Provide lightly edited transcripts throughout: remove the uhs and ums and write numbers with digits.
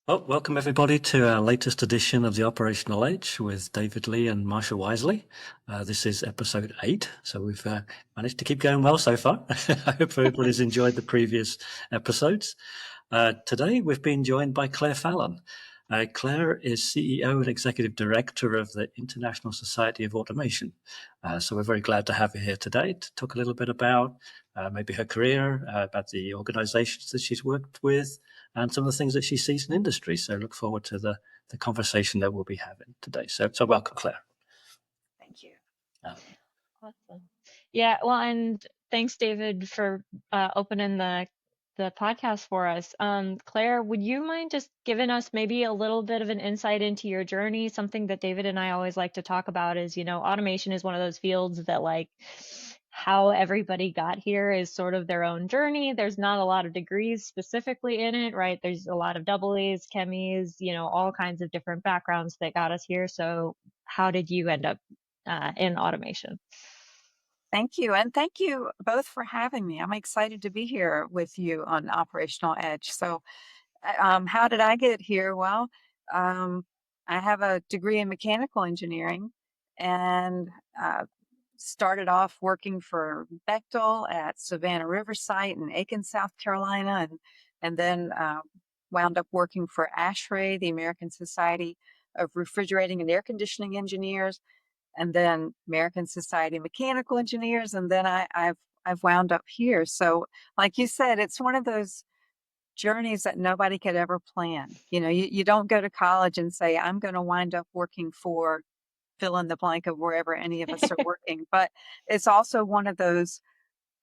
Well, welcome everybody to our latest edition of the Operational Edge with David Lee and Marsha Wisely. This is episode 8, so we've managed to keep going well so far. I hope everybody's enjoyed the previous episodes. Today we've been joined by Claire Fallon. Claire is CEO and Executive Director of the International Society of Automation. So we're very glad to have her here today to talk a little bit about maybe her career, about the organizations that she's worked with, and some of the things that she sees in industry. So look forward to the conversation that we'll be having today. So welcome, Claire. Thank you. Awesome. Yeah, well, and thanks, David, for opening the podcast for us. Claire, would you mind just giving us maybe a little bit of an insight into your journey? Something that David and I always like to talk about is, automation is one of those fields that how everybody got here is sort of their own journey. There's not a lot of degrees specifically in it, right? There's a lot of double A's, chemies, all kinds of different backgrounds that got us here. So how did you end up in automation? Thank you. And thank you both for having me. I'm excited to be here with you on Operational Edge. So, how did I get here? Well, I have a degree in mechanical engineering and started off working for Bechtel at Savannah River Site in Aiken, South Carolina, and then wound up working for ASHRAE, the American Society of Refrigerating and Air Conditioning Engineers, and then American Society of Mechanical Engineers, and then I've wound up here. So, like you said, it's one of those journeys that nobody could ever plan. You don't go to college and say, I'm going to wind up working for fill in the blank of wherever any of us are working. But it's also one of those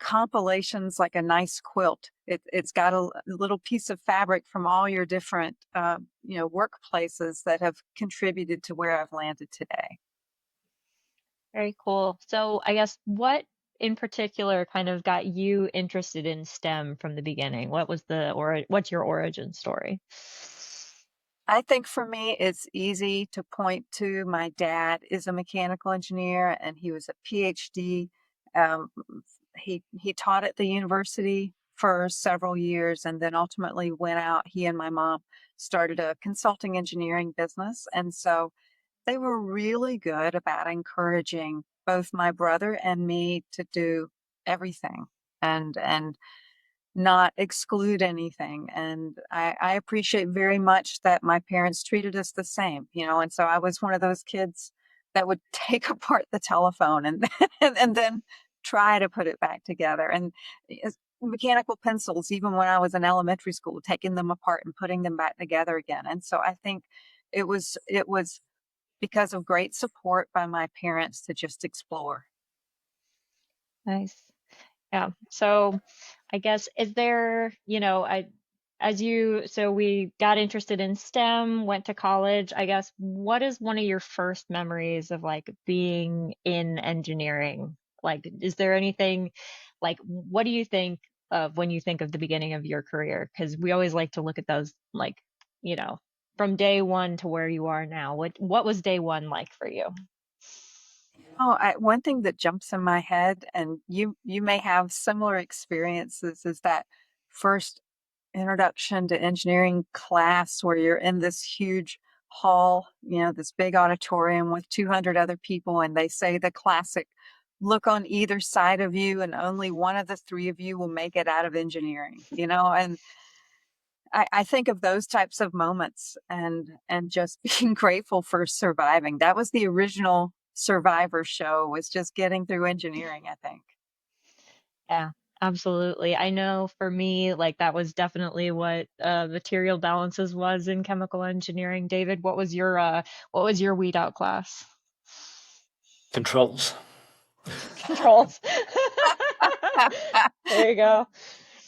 compilations, like a nice quilt. It's got a little piece of fabric from all your different, workplaces that have contributed to where I've landed today. Very cool. So I guess what in particular kind of got you interested in STEM from the beginning? What was what's your origin story? I think for me, it's easy to point to my dad is a mechanical engineer, and he was a PhD. Um, he taught at the university for several years, and then ultimately went out. He and my mom started a consulting engineering business, and so they were really good about encouraging both my brother and me to do everything and not exclude anything. And I appreciate very much that my parents treated us the same, and so I was one of those kids that would take apart the telephone and and then try to put it back together. And mechanical pencils, even when I was in elementary school, taking them apart and putting them back together again. And so I think it was because of great support by my parents to just explore. Nice. Yeah. So I guess is there, so we got interested in STEM, went to college. I guess what is one of your first memories of being in engineering? Is there anything what do you think of when you think of the beginning of your career? Because we always like to look at those you know, from day one to where you are now. What was day one like for you? Oh, one thing that jumps in my head, and you may have similar experiences, is that first introduction to engineering class where you're in this huge hall, this big auditorium with 200 other people, and they say the classic, look on either side of you, and only one of the three of you will make it out of engineering, and I think of those types of moments and just being grateful for surviving. That was the original Survivor show, was just getting through engineering, I think. Yeah, absolutely. I know for me, that was definitely what material balances was in chemical engineering. David, what was your weed out class? Controls. Controls. There you go.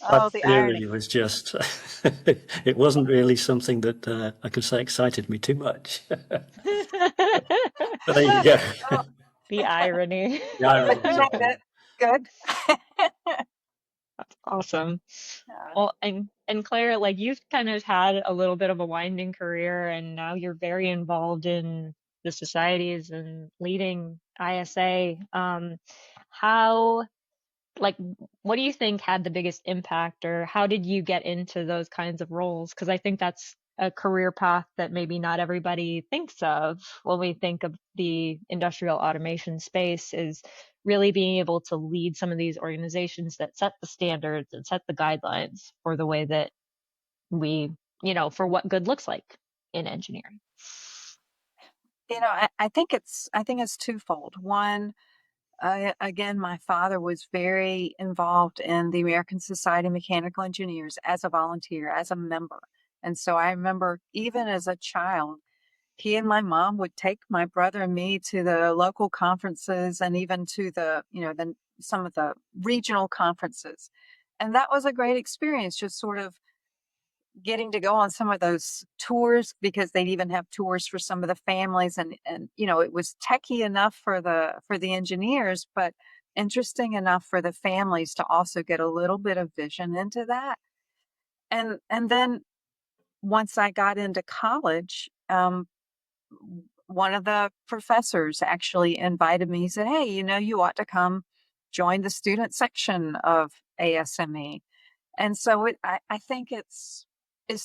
Oh, That the irony. theory was just, it wasn't really something that I could say excited me too much. But there you go. Oh, The irony. The irony isn't was that okay. good? Awesome. Yeah. Well, and Claire, you've kind of had a little bit of a winding career, and now you're very involved in the societies and leading ISA. How, like, what do you think had the biggest impact, or how did you get into those kinds of roles? Because I think that's a career path that maybe not everybody thinks of when we think of the industrial automation space, is really being able to lead some of these organizations that set the standards and set the guidelines for the way that we, for what good looks like in engineering. I think it's twofold. One, again, my father was very involved in the American Society of Mechanical Engineers as a volunteer, as a member. And so I remember even as a child, he and my mom would take my brother and me to the local conferences and even to some of the regional conferences. And that was a great experience, just sort of getting to go on some of those tours, because they'd even have tours for some of the families, and it was techie enough for the engineers, but interesting enough for the families to also get a little bit of vision into that. And then once I got into college, one of the professors actually invited me. He said, "Hey, you ought to come join the student section of ASME." And so I think it's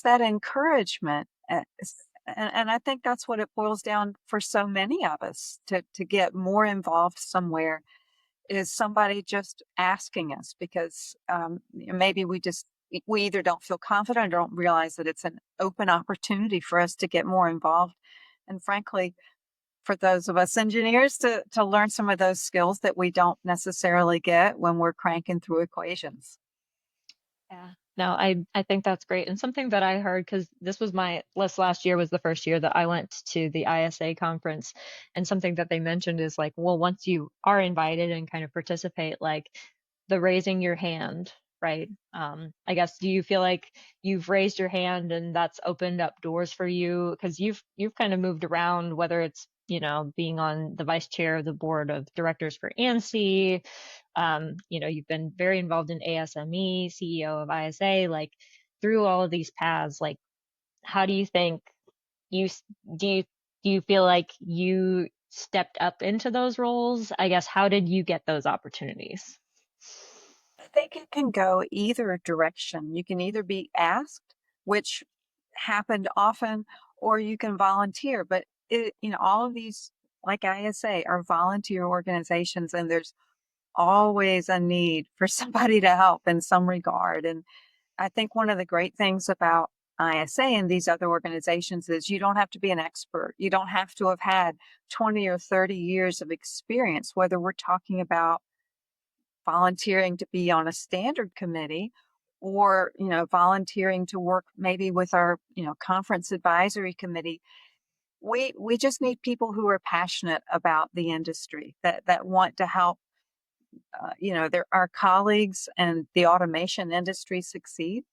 that encouragement, and I think that's what it boils down for so many of us, to get more involved somewhere, is somebody just asking us, because maybe we either don't feel confident or don't realize that it's an open opportunity for us to get more involved, and frankly, for those of us engineers to learn some of those skills that we don't necessarily get when we're cranking through equations. Yeah. No, I think that's great. And something that I heard, because this last year was the first year that I went to the ISA conference, and something that they mentioned is like, well, once you are invited and kind of participate, like the raising your hand, right? I guess, do you feel like you've raised your hand and that's opened up doors for you? Because you've kind of moved around, whether it's, being on the vice chair of the board of directors for ANSI. You've been very involved in ASME, CEO of ISA, like through all of these paths, like how do you think you do you do you feel like you stepped up into those roles? I guess, how did you get those opportunities? I think it can go either direction. You can either be asked, which happened often, or you can volunteer. But all of these, like ISA, are volunteer organizations, and there's always a need for somebody to help in some regard. And I think one of the great things about ISA and these other organizations is you don't have to be an expert. You don't have to have had 20 or 30 years of experience, whether we're talking about volunteering to be on a standard committee, or volunteering to work maybe with our conference advisory committee. We just need people who are passionate about the industry, that want to help our colleagues and the automation industry succeed.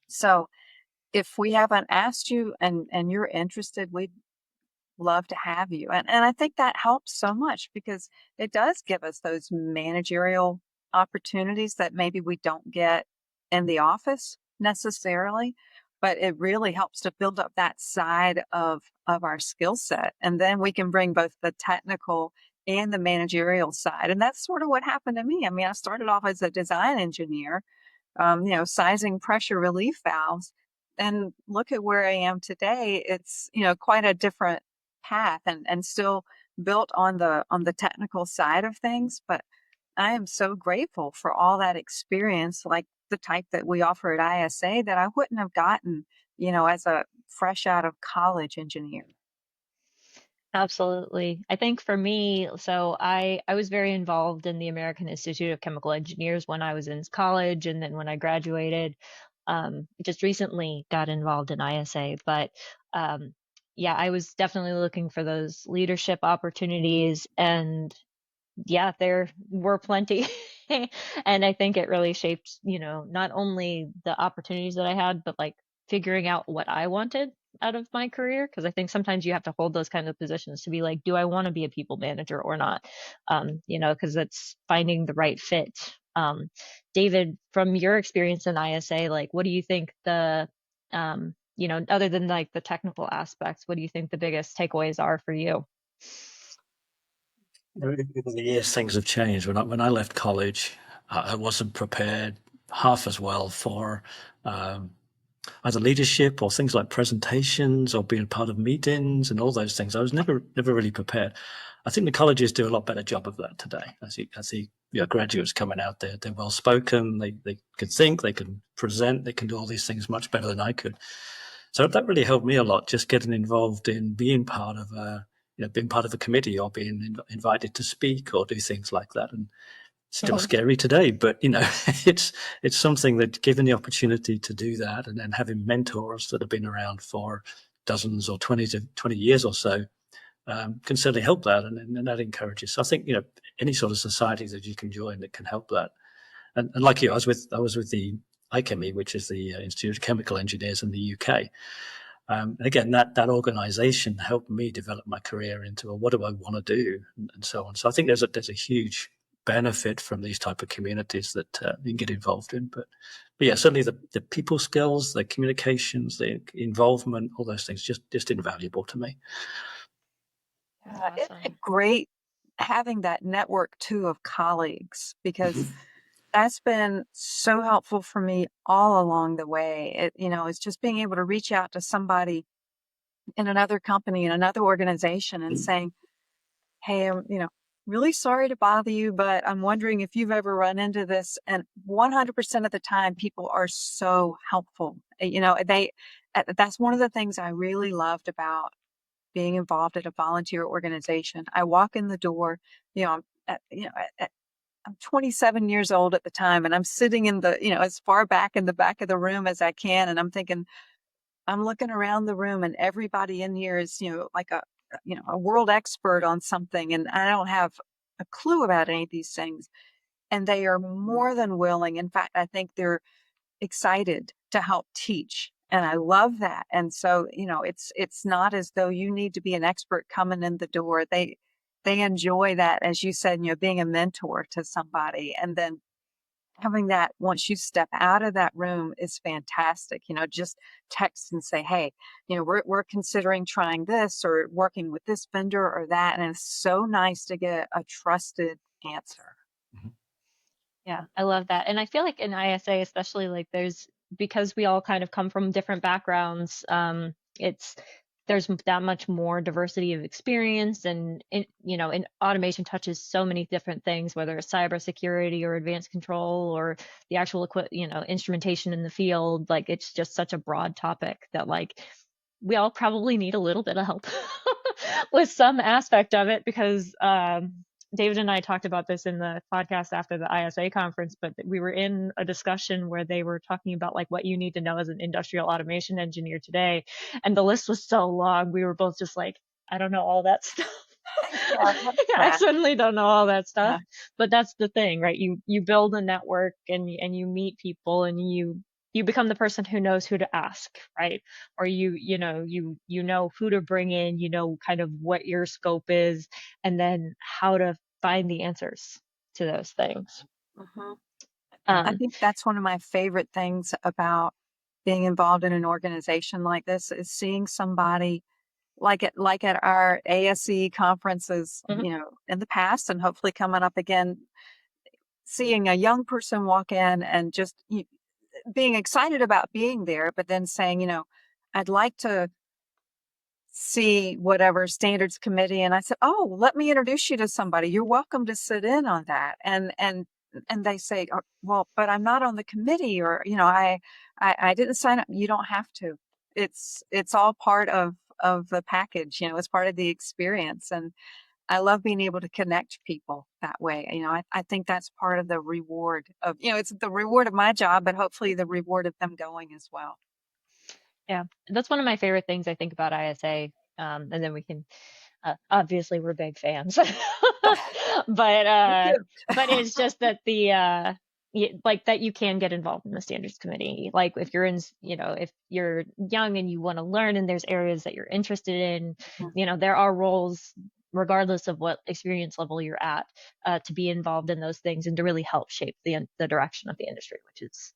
So if we haven't asked you and you're interested, we'd love to have you. And I think that helps so much, because it does give us those managerial opportunities that maybe we don't get in the office necessarily, but it really helps to build up that side of our skill set. And then we can bring both the technical and the managerial side. And that's sort of what happened to me. I mean, I started off as a design engineer, sizing pressure relief valves. And look at where I am today. It's, quite a different path, and still built on the technical side of things. But I am so grateful for all that experience, like the type that we offer at ISA, that I wouldn't have gotten, as a fresh out of college engineer. Absolutely. I think for me, so I was very involved in the American Institute of Chemical Engineers when I was in college, and then when I graduated, just recently got involved in ISA. But yeah, I was definitely looking for those leadership opportunities, and yeah, there were plenty. And I think it really shaped, not only the opportunities that I had, but like figuring out what I wanted out of my career. Cause I think sometimes you have to hold those kind of positions to be like, do I want to be a people manager or not? Cause it's finding the right fit. David, from your experience in ISA, like, what do you think other than like the technical aspects, what do you think the biggest takeaways are for you? Over the years, things have changed. When I left college, I wasn't prepared half as well for um, either leadership or things like presentations or being part of meetings and all those things. I was never really prepared. I think the colleges do a lot better job of that today. I see graduates coming out there. They're well spoken. They can think. They can present. They can do all these things much better than I could. So that really helped me a lot. Just getting involved in being part of being part of a committee or being invited to speak or do things like that. And still scary today, but it's something that, given the opportunity to do that, and then having mentors that have been around for dozens or 20 years or so, can certainly help that, and that encourages. So I think any sort of society that you can join that can help that. And like you, I was with the IChemE, which is the Institute of Chemical Engineers in the UK. And again, that organisation helped me develop my career into what do I want to do, and so on. So I think there's a huge benefit from these type of communities that you can get involved in. But yeah, certainly the people skills, the communications, the involvement, all those things, just invaluable to me. It's great having that network too of colleagues, because that's been so helpful for me all along the way. It's just being able to reach out to somebody in another company, in another organization, and saying, hey, I'm, really sorry to bother you, but I'm wondering if you've ever run into this. And 100% of the time, people are so helpful. That's one of the things I really loved about being involved at a volunteer organization. I walk in the door, I'm, I'm 27 years old at the time, and I'm sitting in as far back in the back of the room as I can. And I'm thinking, I'm looking around the room, and everybody in here is, like a world expert on something, and I don't have a clue about any of these things. And they are more than willing. In fact, I think they're excited to help teach. And I love that. And so, it's not as though you need to be an expert coming in the door. They enjoy that, as you said, being a mentor to somebody. And then having that, once you step out of that room, is fantastic. Just text and say, hey, we're considering trying this or working with this vendor or that. And it's so nice to get a trusted answer. Yeah, I love that. And I feel like in ISA, especially, like because we all kind of come from different backgrounds, there's that much more diversity of experience, and automation touches so many different things, whether it's cybersecurity or advanced control or the actual instrumentation in the field. Like, it's just such a broad topic that, like, we all probably need a little bit of help with some aspect of it, because David and I talked about this in the podcast after the ISA conference, but we were in a discussion where they were talking about, like, what you need to know as an industrial automation engineer today. And the list was so long. We were both just like, I don't know all that stuff. I certainly don't know all that stuff. But that's the thing, right? You build a network, and you meet people, and you become the person who knows who to ask, right? Or you know who to bring in, kind of what your scope is, and then how to find the answers to those things. I think that's one of my favorite things about being involved in an organization like this, is seeing somebody like at our ASE conferences, in the past, and hopefully coming up again, seeing a young person walk in and just being excited about being there, but then saying, I'd like to see whatever standards committee. And I said, oh, let me introduce you to somebody. You're welcome to sit in on that. And they say, oh, well, but I'm not on the committee, or, I didn't sign up. You don't have to. It's all part of the package, it's part of the experience. And I love being able to connect people that way. I think that's part of the reward of, it's the reward of my job, but hopefully the reward of them going as well. Yeah, that's one of my favorite things I think about ISA. And then we can, obviously we're big fans, but it's just that like that you can get involved in the standards committee. Like, if you're if you're young and you want to learn, and there's areas that you're interested in, there are roles, regardless of what experience level you're at, to be involved in those things and to really help shape the direction of the industry, which is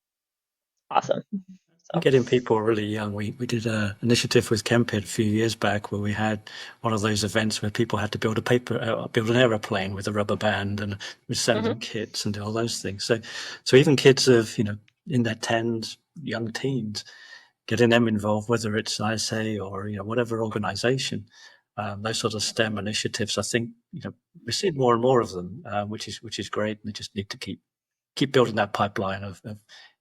awesome. So. Getting people really young. We did an initiative with Kempid a few years back, where we had one of those events where people had to build an aeroplane with a rubber band, and we send them kits and do all those things. So even kids of in their tens, young teens, getting them involved, whether it's ISA or whatever organisation. Those sort of STEM initiatives, I think we see more and more of them, which is great. And they just need to keep building that pipeline of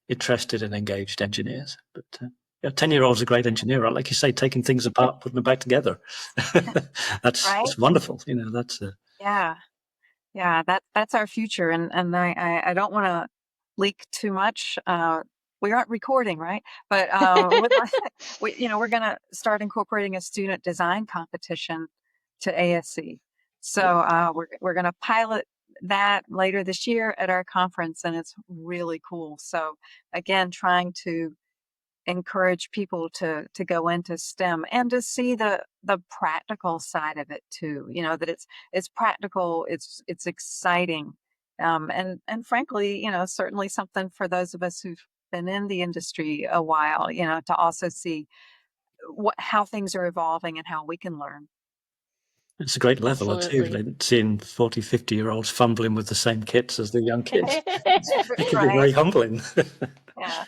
interested and engaged engineers. But 10-year-old's a great engineer, right? Like you say, taking things apart, putting them back together. That's Right? it's wonderful. That's Yeah, that's our future, and I don't want to leak too much. We aren't recording, right? But we're going to start incorporating a student design competition to ASC. So we're going to pilot that later this year at our conference, and it's really cool. So again, trying to encourage people to go into STEM and to see the practical side of it too. That it's practical, it's exciting, and frankly, certainly something for those of us who've been in the industry a while, to also see how things are evolving and how we can learn. It's a great leveler too. Absolutely. Like seeing 40, 50-year-olds fumbling with the same kits as the young kids. It can be Right. very humbling. Yeah.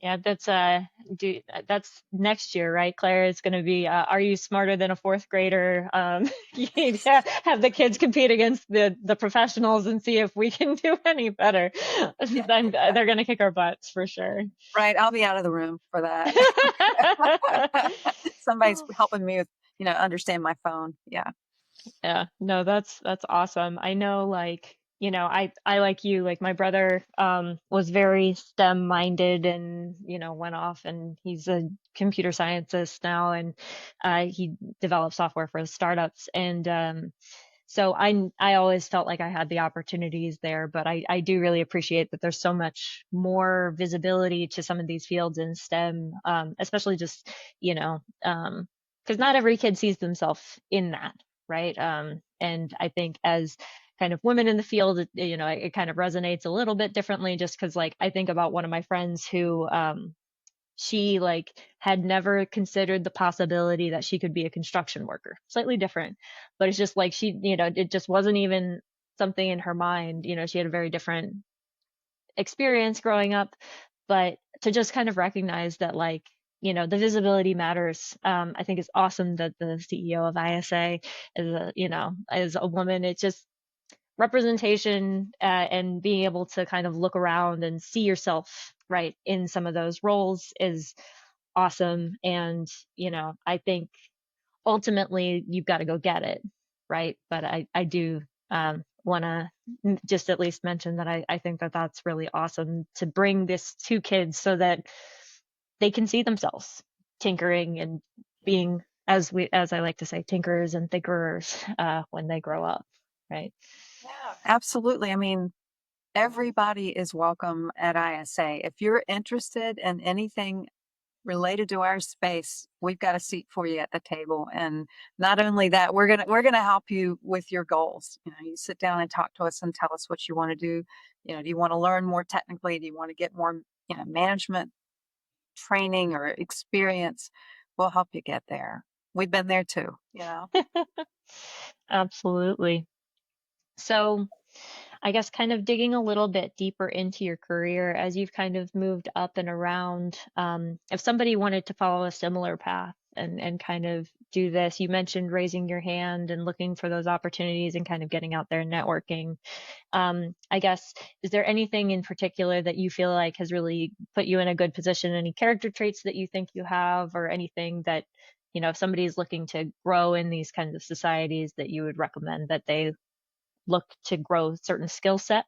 Yeah, that's next year, right, Claire? It's going to be Are You Smarter Than a Fourth Grader? Yeah, have the kids compete against the professionals and see if we can do any better. Yeah. They're going to kick our butts for sure. Right. I'll be out of the room for that. Somebody's helping me with, understand my phone. Yeah. Yeah, no, that's awesome. I know, like, I like you, like my brother was very STEM minded and, went off and he's a computer scientist now, and he develops software for startups. And so I always felt like I had the opportunities there, but I do really appreciate that there's so much more visibility to some of these fields in STEM, especially just, because not every kid sees themselves in that, right? And I think as kind of women in the field, it kind of resonates a little bit differently, just because, like, I think about one of my friends who she, like, had never considered the possibility that she could be a construction worker. Slightly different, but it's just like it just wasn't even something in her mind. She had a very different experience growing up, but to just kind of recognize that, like, the visibility matters. I think it's awesome that the CEO of ISA is a woman. It's just representation, and being able to kind of look around and see yourself right in some of those roles is awesome. And I think ultimately you've got to go get it, right? But I do want to just at least mention that I think that that's really awesome to bring this to kids so that they can see themselves tinkering and being, as I like to say, tinkerers and thinkerers when they grow up, right? Yeah, absolutely. I mean, everybody is welcome at ISA. If you're interested in anything related to our space, we've got a seat for you at the table. And not only that, we're gonna help you with your goals. You sit down and talk to us and tell us what you want to do. Do you want to learn more technically? Do you want to get more, management training or experience? We'll help you get there. We've been there too. Absolutely. So I guess kind of digging a little bit deeper into your career as you've kind of moved up and around, if somebody wanted to follow a similar path and kind of do this, you mentioned raising your hand and looking for those opportunities and kind of getting out there and networking. I guess, is there anything in particular that you feel like has really put you in a good position? Any character traits that you think you have, or anything that, if somebody is looking to grow in these kinds of societies, that you would recommend that they look to grow certain skill set?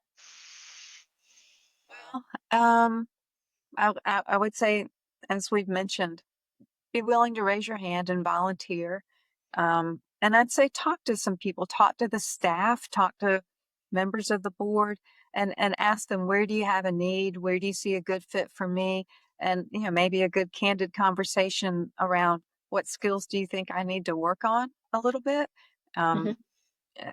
Well, I would say, as we've mentioned, be willing to raise your hand and volunteer. And I'd say talk to some people, talk to the staff, talk to members of the board, and ask them, where do you have a need? Where do you see a good fit for me? And maybe a good candid conversation around, what skills do you think I need to work on a little bit? Hmm. Um, uh,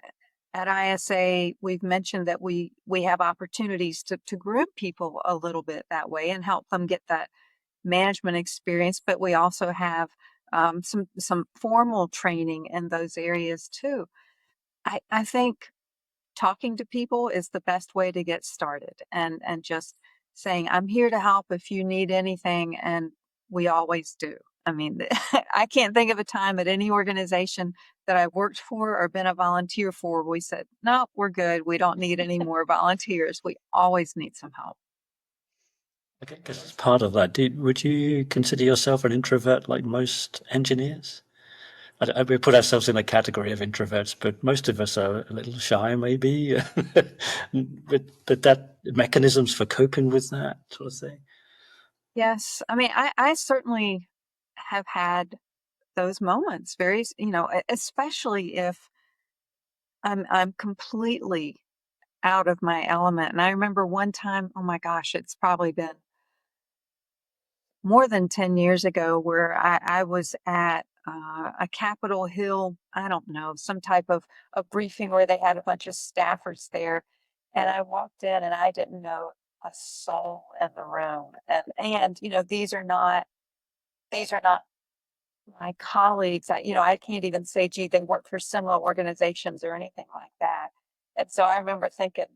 at ISA, we've mentioned that we have opportunities to groom people a little bit that way and help them get that management experience, but we also have some formal training in those areas too. I think talking to people is the best way to get started, and just saying, I'm here to help if you need anything. And we always do. I mean, I can't think of a time at any organization that I worked for or been a volunteer for where we said, no, we're good. We don't need any more volunteers. We always need some help. Okay, because as part of that, would you consider yourself an introvert like most engineers? We put ourselves in a category of introverts, but most of us are a little shy, maybe. but that mechanisms for coping with that sort of thing. Yes. I mean, I certainly have had those moments very, especially if I'm completely out of my element. And I remember one time, oh my gosh, it's probably been more than 10 years ago where I was at a Capitol Hill, I don't know, some type of a briefing where they had a bunch of staffers there. And I walked in and I didn't know a soul in the room. And these are not my colleagues. I can't even say, gee, they work for similar organizations or anything like that. And so I remember thinking,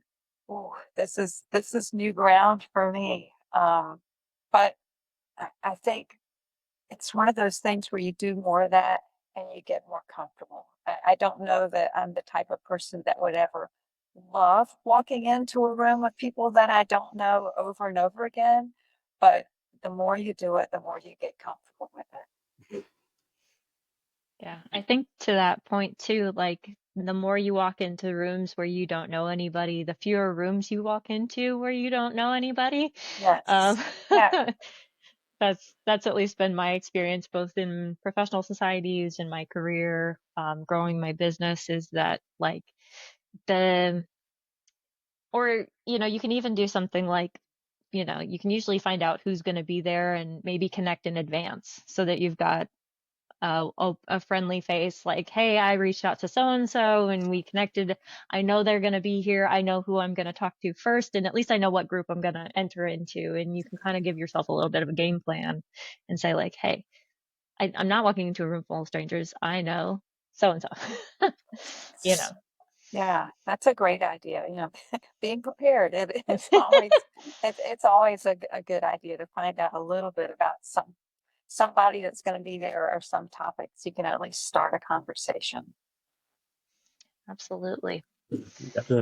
oh, this is new ground for me. But I think it's one of those things where you do more of that and you get more comfortable. I don't know that I'm the type of person that would ever love walking into a room with people that I don't know over and over again. But the more you do it, the more you get comfortable with it. Yeah, I think to that point too, like the more you walk into rooms where you don't know anybody, the fewer rooms you walk into where you don't know anybody. Um, Yes. Yeah. that's at least been my experience, both in professional societies and my career, growing my business, is that like the or you can even do something like you can usually find out who's going to be there and maybe connect in advance so that you've got a friendly face, like, hey, I reached out to so and so and we connected. I know they're going to be here. I know who I'm going to talk to first, and at least I know what group I'm going to enter into. And you can kind of give yourself a little bit of a game plan and say, like, hey, I'm not walking into a room full of strangers. I know so and so. you know. Yeah, that's a great idea. Being prepared. It's always a good idea to find out a little bit about somebody that's going to be there or some topics. You can at least start a conversation. Absolutely.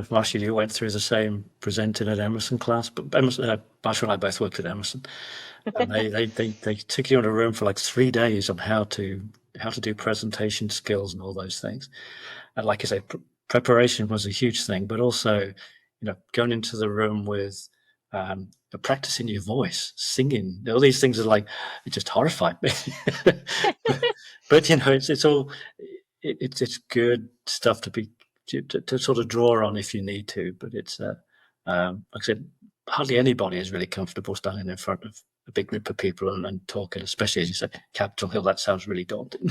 Last year you went through the same presenting at Emerson class, but Marshall and I both worked at Emerson, and they took you in a room for like 3 days on how to do presentation skills and all those things. And like I say, preparation was a huge thing, but also, going into the room with practicing your voice, singing, all these things are like, it just horrified me. but it's all it's good stuff to sort of draw on if you need to. But it's like I said, hardly anybody is really comfortable standing in front of a big group of people and talking, especially as you said, Capitol Hill. That sounds really daunting.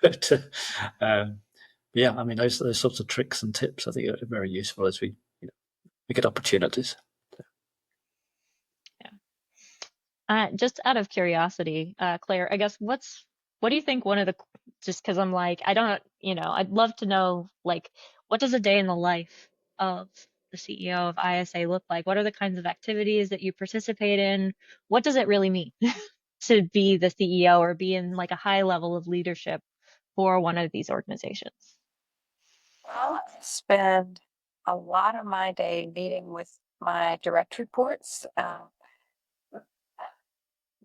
but yeah, I mean, those sorts of tricks and tips I think are very useful as we get opportunities. Yeah. Just out of curiosity, Claire, I guess what do you think one of the just because I'm like I don't I'd love to know, like, what does a day in the life of the CEO of ISA look like? What are the kinds of activities that you participate in? What does it really mean to be the CEO or be in like a high level of leadership for one of these organizations? Well, I spend a lot of my day meeting with my direct reports.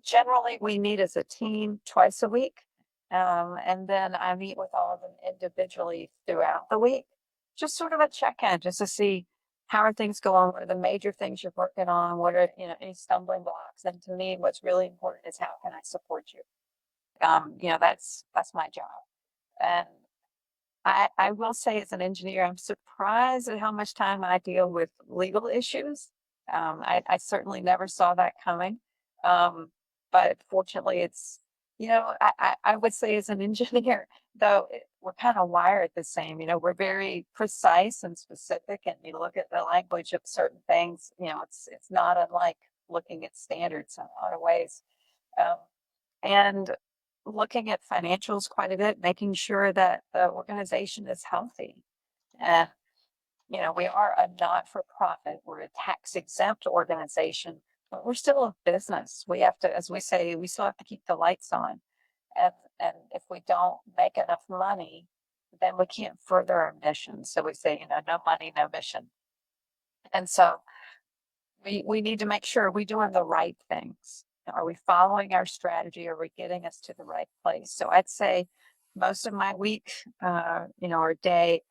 Generally, we meet as a team twice a week. And then I meet with all of them individually throughout the week. Just sort of a check-in, just to see how are things going, what are the major things you're working on, what are, any stumbling blocks. And to me, what's really important is how can I support you? That's my job. And I will say, as an engineer, I'm surprised at how much time I deal with legal issues. I certainly never saw that coming. Um, but fortunately, I would say, as an engineer, though, we're kind of wired the same. We're very precise and specific, and you look at the language of certain things, it's not unlike looking at standards in a lot of ways. Um, and looking at financials quite a bit, making sure that the organization is healthy. And, we are a not-for-profit, we're a tax-exempt organization, but we're still a business. We have to, as we say, we still have to keep the lights on. And if we don't make enough money, then we can't further our mission. So we say, no money, no mission. And so we need to make sure we're doing the right things. Are we following our strategy? Are we getting us to the right place? So I'd say most of my week, or day,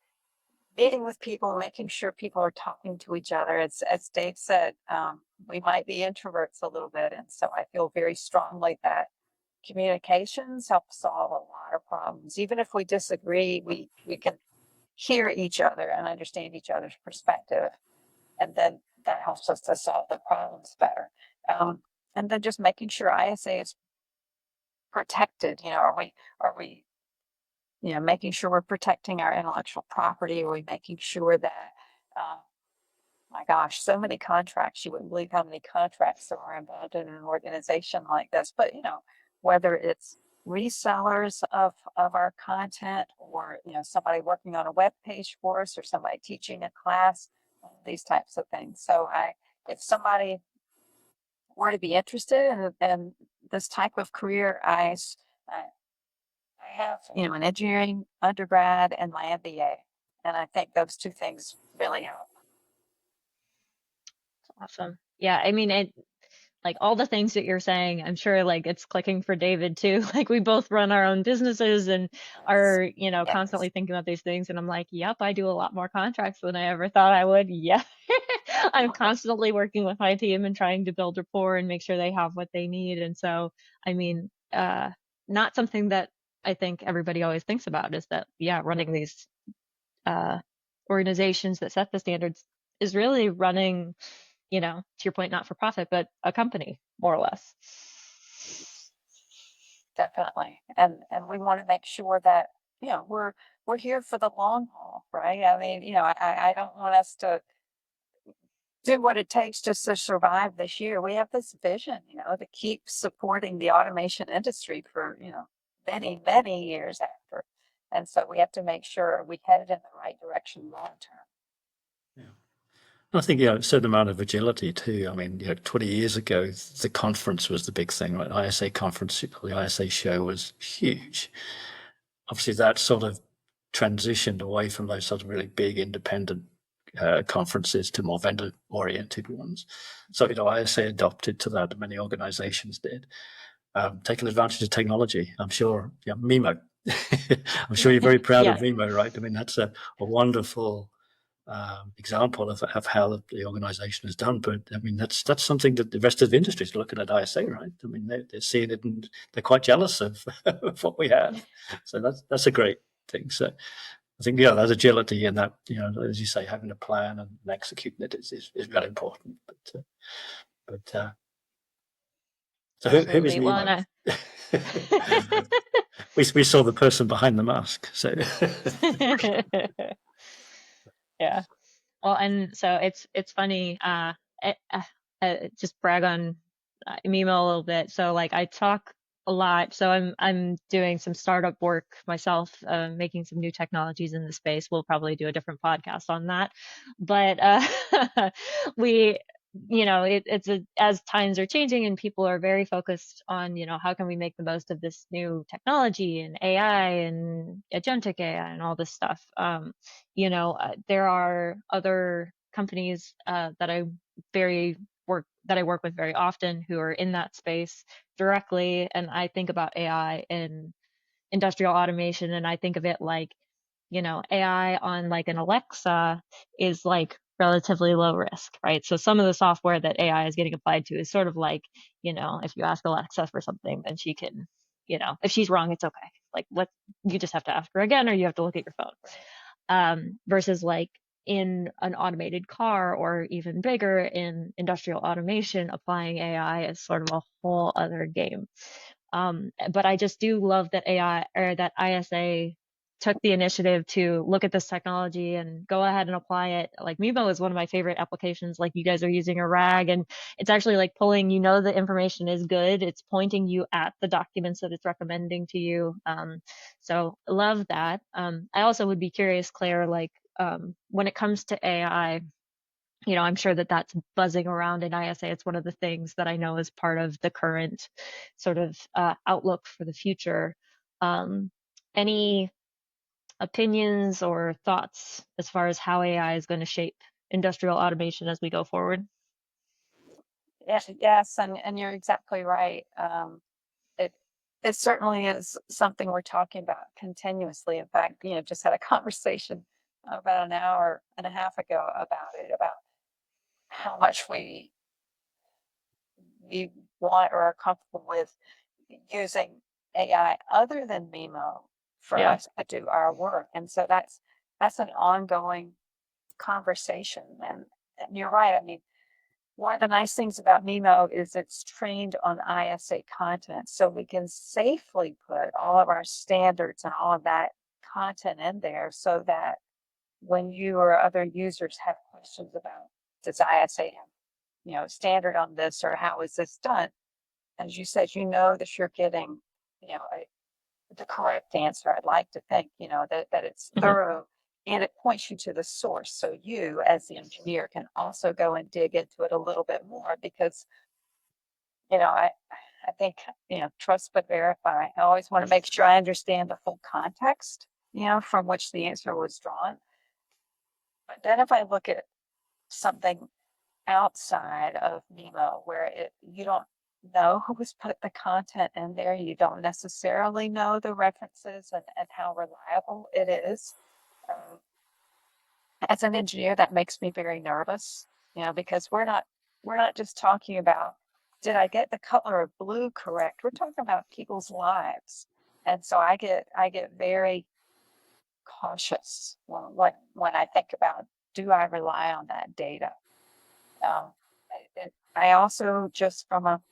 meeting with people, making sure people are talking to each other. As Dave said, we might be introverts a little bit. And so I feel very strongly that communications help solve a lot of problems. Even if we disagree, we can hear each other and understand each other's perspective. And then that helps us to solve the problems better. And then just making sure ISA is protected. Are we making sure we're protecting our intellectual property? Are we making sure that, my gosh, so many contracts, you wouldn't believe how many contracts are involved in an organization like this. But, whether it's resellers of our content, or, somebody working on a web page for us, or somebody teaching a class, these types of things. So if somebody were to be interested in this type of career, I have, an engineering undergrad and my MBA. And I think those two things really help. Awesome. Yeah, I mean, like all the things that you're saying, I'm sure like it's clicking for David too. Like we both run our own businesses and are, Yes. constantly thinking about these things. And I'm like, yep, I do a lot more contracts than I ever thought I would. Yeah. I'm constantly working with my team and trying to build rapport and make sure they have what they need. And so, I mean, not something that I think everybody always thinks about is that, yeah, running these uh, organizations that set the standards is really running, to your point, not for profit, but a company, more or less. Definitely. And we want to make sure that, we're here for the long haul, right? I mean, I don't want us to do what it takes just to survive this year. We have this vision, to keep supporting the automation industry for, many, many years after. And so we have to make sure we headed in the right direction long term. I think, a certain amount of agility too. I mean, 20 years ago, the conference was the big thing, right? ISA conference, the ISA show was huge. Obviously, that sort of transitioned away from those sort of really big independent conferences to more vendor-oriented ones. So, ISA adopted to that, many organizations did. Taking advantage of technology. I'm sure, Mimo. I'm sure you're very proud of Mimo, right? I mean, that's a wonderful example of how the organization has done. But I mean, that's something that the rest of the industry is looking at ISA, right? I mean, they're seeing it and they're quite jealous of, of what we have. So that's a great thing. So I think, that agility and that, as you say, having a plan and executing it is really important. So who is Mimo? We saw the person behind the mask. So yeah. Well, and so it's funny. Just brag on Mimo a little bit. So like I talk a lot. So I'm doing some startup work myself, making some new technologies in the space. We'll probably do a different podcast on that. But we, as times are changing and people are very focused on, how can we make the most of this new technology and AI and agentic AI and all this stuff. There are other companies that I work with very often who are in that space directly, and I think about AI in industrial automation, and I think of it like, AI on like an Alexa is like relatively low risk, right? So some of the software that AI is getting applied to is sort of like, if you ask Alexa for something, then she can, if she's wrong, it's okay. Like you just have to ask her again, or you have to look at your phone. Versus like in an automated car or even bigger in industrial automation, applying AI is sort of a whole other game. But I just do love that AI or that ISA took the initiative to look at this technology and go ahead and apply it. Like Mimo is one of my favorite applications. Like you guys are using a RAG and it's actually like pulling, the information is good. It's pointing you at the documents that it's recommending to you. So love that. I also would be curious, Claire, like when it comes to AI, you know, I'm sure that that's buzzing around in ISA. It's one of the things that I know is part of the current sort of outlook for the future. Any opinions or thoughts as far as how AI is going to shape industrial automation as we go forward? Yes, and you're exactly right. It it certainly is something we're talking about continuously. In fact, just had a conversation about an hour and a half ago about it, about how much we want or are comfortable with using AI other than Mimo for Yeah. us to do our work. And so that's an ongoing conversation. And you're right. I mean, one of the nice things about Mimo is it's trained on ISA content, so we can safely put all of our standards and all of that content in there so that when you or other users have questions about, does ISA have, standard on this, or how is this done? As you said, that you're getting, you know, the correct answer. I'd like to think, that it's Hmm. thorough and it points you to the source. So you, as the engineer, can also go and dig into it a little bit more because, I think, trust but verify. I always want to make sure I understand the full context, from which the answer was drawn. But then if I look at something outside of Nemo where you don't know who's put the content in there, you don't necessarily know the references and how reliable it is. Um, as an engineer, that makes me very nervous, because we're not just talking about, did I get the color of blue correct? We're talking about people's lives. And so I get very cautious when I think about, do I rely on that data? Um, I also, just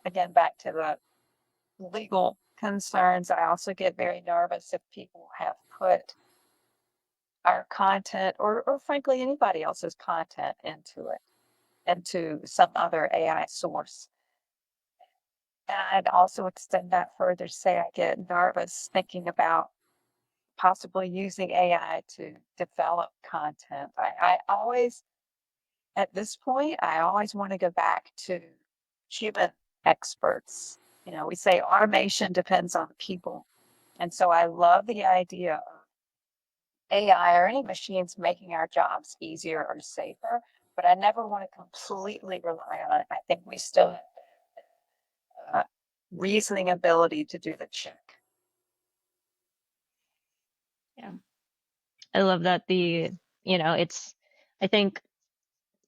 again, back to the legal concerns, I also get very nervous if people have put our content, or frankly anybody else's content, into some other AI source. And I'd also extend that further to say I get nervous thinking about possibly using AI to develop content. I always, at this point, I always want to go back to human experts. We say automation depends on people. And so I love the idea of AI or any machines making our jobs easier or safer, but I never want to completely rely on it. I think we still have reasoning ability to do the check. Yeah. I love that it's, I think,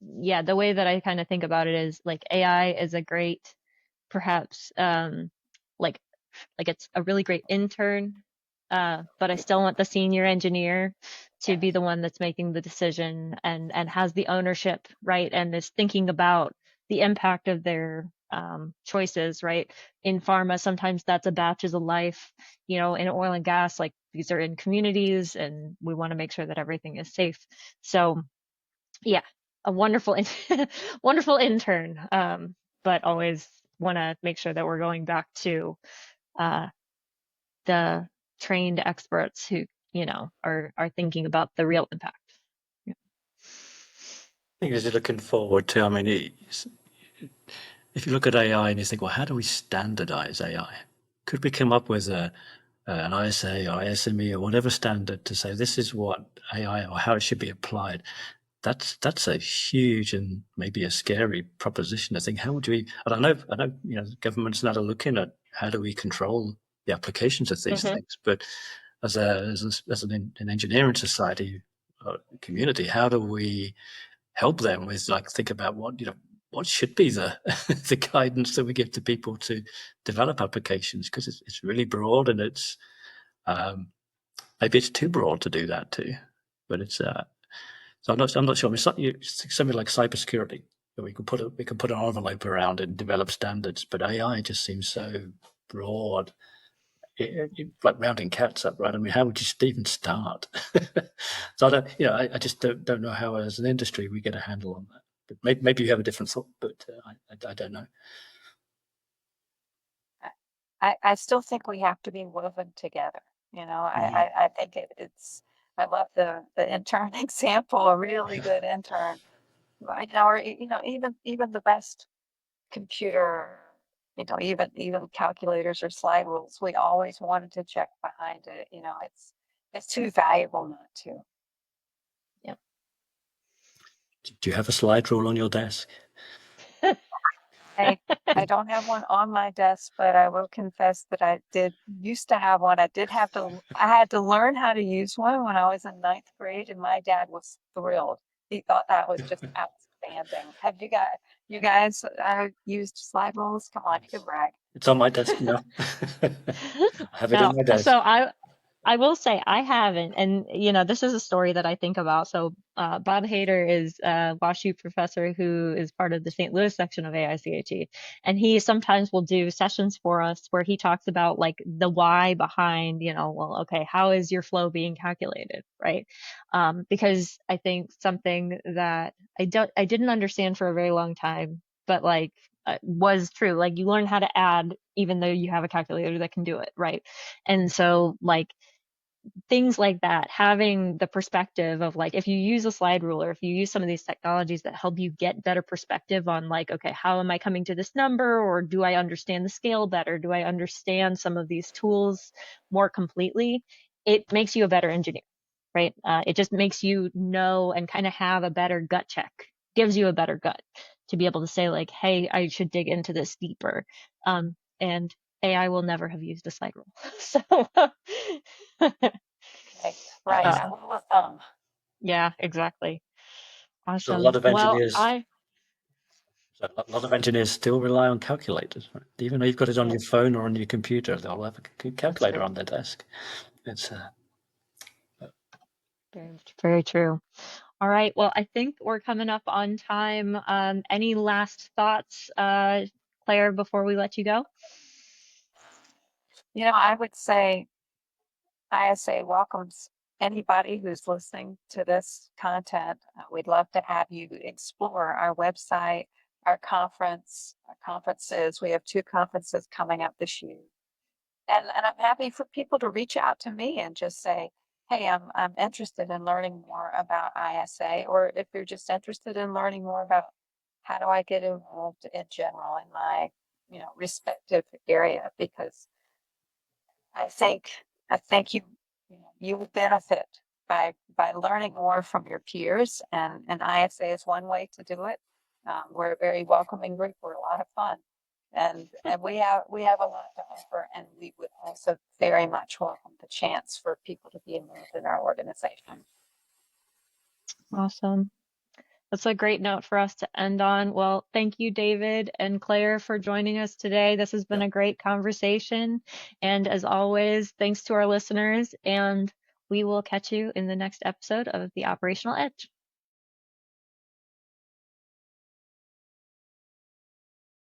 yeah, the way that I kind of think about it is like AI is a great, perhaps, like it's a really great intern, but I still want the senior engineer to be Yes. the one that's making the decision and has the ownership, right? And is thinking about the impact of their choices, right? In pharma, sometimes that's a batches of life, in oil and gas, like these are in communities and we want to make sure that everything is safe. So yeah, a wonderful, wonderful intern. But always want to make sure that we're going back to uh, the trained experts who, are thinking about the real impact. Yeah. I think as you're looking forward to, I mean, if you look at AI and you think, well, how do we standardize AI? Could we come up with an ISA or ISME or whatever standard to say this is what AI or how it should be applied? That's a huge and maybe a scary proposition. I think, how would we? And I know, governments now are looking at how do we control the applications of these Mm-hmm. things. But as an engineering society community, how do we help them with think about what should be the the guidance that we give to people to develop applications, because it's really broad and it's maybe it's too broad to do that too, but it's so I'm not sure. I mean, something like cybersecurity, we can put an envelope around it and develop standards, but AI just seems so broad. Like rounding cats up, right? I mean, how would you even start? So I don't, I just don't know how, as an industry, we get a handle on that. But maybe you have a different thought, but I don't know. I still think we have to be woven together. Mm. I think it's I love the intern example, a really good intern. Right now, or even the best computer, even calculators or slide rules, we always wanted to check behind it. It's too valuable not to. Yep. Do you have a slide rule on your desk? I don't have one on my desk, but I will confess that I did used to have one. I had to learn how to use one when I was in ninth grade, and my dad was thrilled. He thought that was just outstanding. Have you guys used slide rules? Come on, you can brag. It's on my desk now. I have it No, in my desk. so I will say I haven't, and this is a story that I think about. So Bob Hader is a WashU professor who is part of the St. Louis section of AICHE, and he sometimes will do sessions for us where he talks about like the why behind, well, okay, how is your flow being calculated, right? Because I think something that I didn't understand for a very long time, but like was true. Like you learn how to add even though you have a calculator that can do it, right? And so like things like that, having the perspective of like if you use a slide ruler, if you use some of these technologies that help you get better perspective on like, okay, how am I coming to this number? Or do I understand the scale better? Do I understand some of these tools more completely? It makes you a better engineer, right? It just makes you know and kind of have a better gut check, gives you a better gut to be able to say like, hey, I should dig into this deeper. And AI will never have used a slide rule. So Right. Yes. A rule of thumb. yeah, exactly. So a lot Awesome. of Well, engineers, so a lot of engineers still rely on calculators, right? Even though you've got it on yeah, your phone or on your computer, they'll have a that's calculator true. on their desk. It's Very, very true. All right. Well, I think we're coming up on time. Any last thoughts, Claire, before we let you go? I would say ISA welcomes anybody who's listening to this content. We'd love to have you explore our website, our conferences. We have 2 conferences coming up this year. And I'm happy for people to reach out to me and just say, hey, I'm interested in learning more about ISA, or if you're just interested in learning more about how do I get involved in general in my, respective area, because I think you will benefit by learning more from your peers, and ISA is one way to do it. We're a very welcoming group. We're a lot of fun, and we have a lot to offer, and we would also very much welcome the chance for people to be involved in our organization. Awesome. That's a great note for us to end on. Well, thank you, David and Claire, for joining us today. This has been yeah. a great conversation. And as always, thanks to our listeners, and we will catch you in the next episode of The Operational Edge.